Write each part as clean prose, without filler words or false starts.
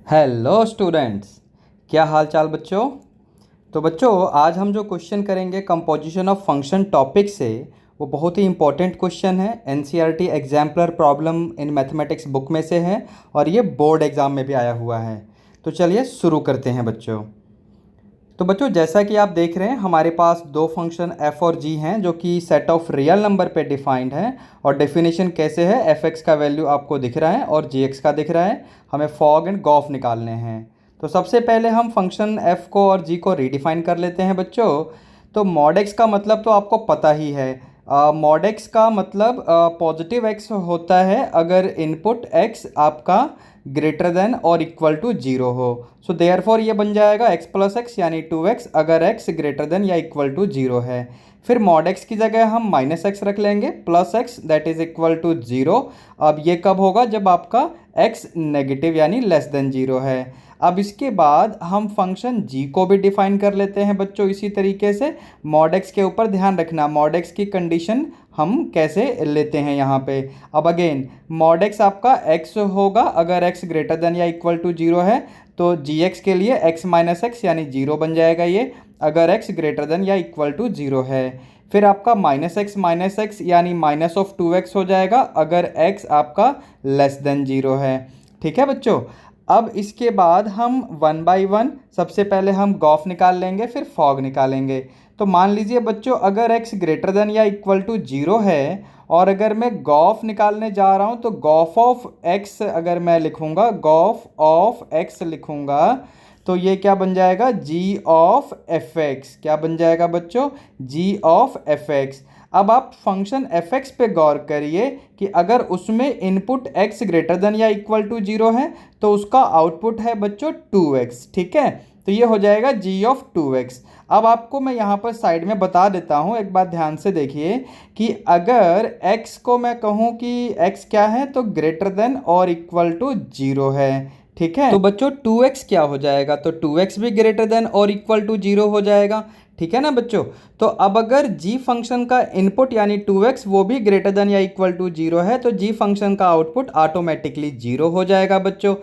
Hello students, क्या हाल चाल बच्चों। तो बच्चों आज हम जो क्वेश्चन करेंगे कंपोजिशन ऑफ फंक्शन टॉपिक से, वो बहुत ही इंपॉर्टेंट क्वेश्चन है। NCERT exemplar problem in mathematics book में से है और ये बोर्ड एग्ज़ाम में भी आया हुआ है। तो चलिए शुरू करते हैं बच्चों। तो बच्चों जैसा कि आप देख रहे हैं हमारे पास दो फंक्शन f और g हैं जो कि सेट ऑफ रियल नंबर पे डिफाइंड है। और डेफिनेशन कैसे है, fx का वैल्यू आपको दिख रहा है और gx का दिख रहा है। हमें फॉग एंड गॉफ निकालने हैं। तो सबसे पहले हम फंक्शन f को और g को रीडिफाइन कर लेते हैं बच्चों। तो मॉड x का मतलब तो आपको पता ही है। मॉड x का मतलब पॉजिटिव x होता है अगर इनपुट x आपका ग्रेटर देन और इक्वल टू जीरो हो। सो देयरफॉर ये बन जाएगा x प्लस एक्स यानी 2x अगर x ग्रेटर देन या इक्वल टू जीरो है। फिर मॉड x की जगह हम माइनस एक्स रख लेंगे, plus x that is equal to zero. अब ये कब होगा, जब आपका x नेगेटिव यानी लेस देन जीरो है। अब इसके बाद हम फंक्शन g को भी डिफाइन कर लेते हैं बच्चों इसी तरीके से। मॉड x के ऊपर ध्यान रखना, मॉड x की कंडीशन हम कैसे लेते हैं यहाँ पे। अब अगेन मॉड x आपका x होगा अगर x ग्रेटर देन या इक्वल टू जीरो है, तो gx के लिए x माइनस एक्स यानी जीरो बन जाएगा ये अगर x ग्रेटर देन या इक्वल टू जीरो है। फिर आपका माइनस एक्स यानी माइनस ऑफ 2x हो जाएगा अगर x आपका लेस देन जीरो है। ठीक है बच्चों। अब इसके बाद हम वन बाय वन सबसे पहले हम गॉफ निकाल लेंगे, फिर फॉग निकालेंगे। तो मान लीजिए बच्चों अगर x ग्रेटर देन या इक्वल टू जीरो है और अगर मैं गॉफ निकालने जा रहा हूँ तो गॉफ ऑफ x अगर मैं लिखूँगा, गॉफ ऑफ x लिखूँगा तो ये क्या बन जाएगा, g ऑफ fx। क्या बन जाएगा बच्चों, g ऑफ fx। अब आप फंक्शन fx पे गौर करिए कि अगर उसमें इनपुट x ग्रेटर देन या इक्वल टू जीरो है तो उसका आउटपुट है बच्चों 2x। ठीक है, तो ये हो जाएगा g ऑफ 2x। अब आपको मैं यहाँ पर साइड में बता देता हूँ, एक बात ध्यान से देखिए कि अगर x को मैं कहूँ कि x क्या है तो ग्रेटर देन और इक्वल टू जीरो है। ठीक है, तो बच्चों 2x क्या हो जाएगा, तो 2x भी ग्रेटर देन और इक्वल टू जीरो हो जाएगा। ठीक है ना बच्चों। तो अब अगर g फंक्शन का इनपुट यानी 2x वो भी ग्रेटर देन या इक्वल टू जीरो है तो g फंक्शन का आउटपुट ऑटोमेटिकली जीरो हो जाएगा बच्चों।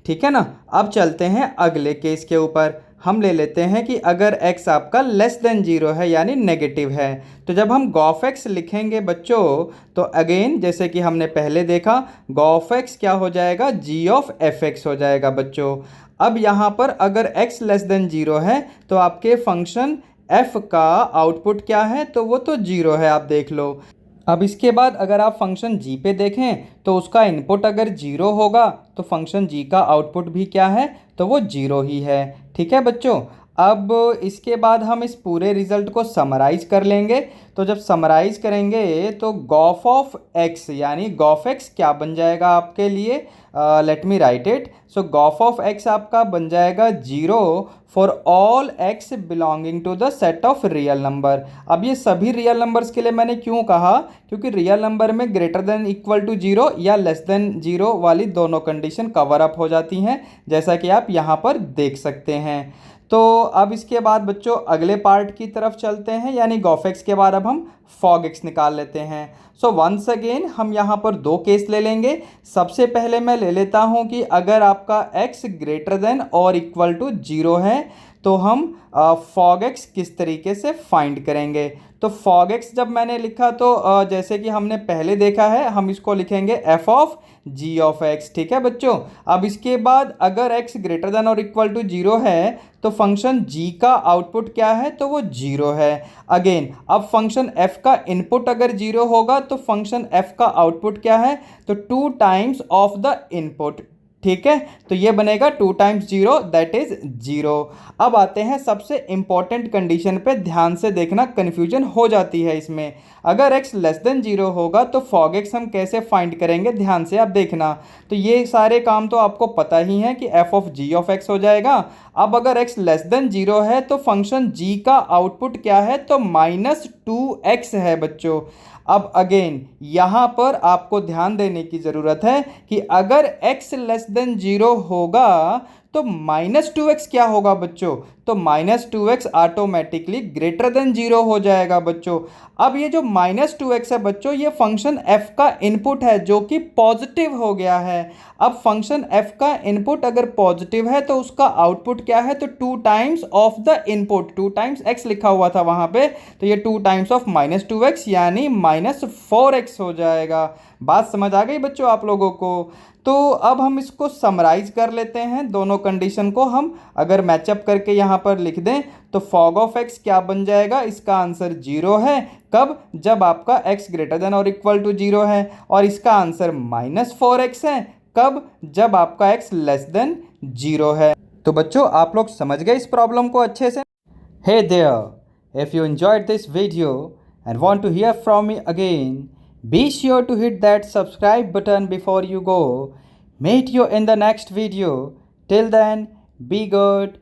ठीक है ना। अब चलते हैं अगले केस के ऊपर। हम ले लेते हैं कि अगर x आपका लेस देन जीरो है यानी नेगेटिव है, तो जब हम गॉफ x लिखेंगे बच्चों तो अगेन जैसे कि हमने पहले देखा गॉफ x क्या हो जाएगा, g ऑफ fx हो जाएगा बच्चों। अब यहाँ पर अगर x लेस देन जीरो है तो आपके फंक्शन f का आउटपुट क्या है, तो वो तो जीरो है, आप देख लो। अब इसके बाद अगर आप फंक्शन g पे देखें तो उसका इनपुट अगर जीरो होगा तो फंक्शन g का आउटपुट भी क्या है, तो वो जीरो ही है। ठीक है बच्चों। अब इसके बाद हम इस पूरे रिजल्ट को समराइज कर लेंगे। तो जब समराइज करेंगे तो गॉफ ऑफ x यानी गॉफ x क्या बन जाएगा आपके लिए, let me write it. So graph of x आपका बन जाएगा zero for all x belonging to the set of real number. अब ये सभी रियल नंबर्स के लिए मैंने क्यों कहा, क्योंकि रियल नंबर में greater than equal to zero या लेस देन जीरो वाली दोनों कंडीशन कवर अप हो जाती हैं, जैसा कि आप यहाँ पर देख सकते हैं। तो अब इसके बाद बच्चों अगले पार्ट की तरफ चलते हैं, यानी गॉफ एक्स के बाद अब हम फॉग एक्स निकाल लेते हैं। सो वंस अगेन हम यहाँ पर दो केस ले लेंगे। सबसे पहले मैं ले लेता हूँ कि अगर आपका x ग्रेटर देन और इक्वल टू जीरो है तो हम फॉग एक्स किस तरीके से फाइंड करेंगे। तो फॉग एक्स जब मैंने लिखा तो जैसे कि हमने पहले देखा है हम इसको लिखेंगे f of g of x। ठीक है बच्चों। अब इसके बाद अगर x ग्रेटर देन और इक्वल टू जीरो है तो फंक्शन g का आउटपुट क्या है, तो वो जीरो है। अगेन अब फंक्शन f का इनपुट अगर जीरो होगा तो फंक्शन f का आउटपुट क्या है, तो 2 टाइम्स ऑफ द इनपुट। ठीक है, तो ये बनेगा 2 times zero that is zero. अब आते हैं सबसे इंपॉर्टेंट कंडीशन पे, ध्यान से देखना कन्फ्यूजन हो जाती है इसमें। अगर x लेस देन जीरो होगा तो फॉग x हम कैसे फाइंड करेंगे, ध्यान से आप देखना। तो ये सारे काम तो आपको पता ही है कि f of g of x हो जाएगा। अब अगर x लेस देन जीरो है तो फंक्शन g का आउटपुट क्या है, तो -2x है बच्चों। अब अगेन यहाँ पर आपको ध्यान देने की ज़रूरत है कि अगर x लेस देन जीरो होगा तो -2x क्या होगा बच्चों? तो -2x ऑटोमेटिकली ग्रेटर देन 0 हो जाएगा बच्चों। अब ये जो -2x है बच्चों, ये फंक्शन f का इनपुट है जो कि पॉजिटिव हो गया है। अब फंक्शन f का इनपुट अगर पॉजिटिव है तो उसका आउटपुट क्या है? तो 2 times of the input, 2 times x लिखा हुआ था वहां पे, तो ये 2 टाइम्स ऑफ -2x यानी -4x हो जाएगा। बात समझ आ गई बच्चों आप लोगों को? तो अब हम इसको समराइज कर लेते हैं, दोनों कंडीशन को हम अगर मैचअप करके यहाँ पर लिख दें तो फॉग ऑफ x क्या बन जाएगा? इसका आंसर 0 है। कब? जब आपका x ग्रेटर देन और इक्वल टू 0 है। और इसका आंसर -4x है। कब? जब आपका x लेस देन 0 है। तो बच्चों आप लोग समझ गए इस प्रॉब्लम को अच्छे से? Hey there, if you enjoyed this video and want to hear from me again, be sure to hit that subscribe button before you go. Meet you in the next video. Till then, be good.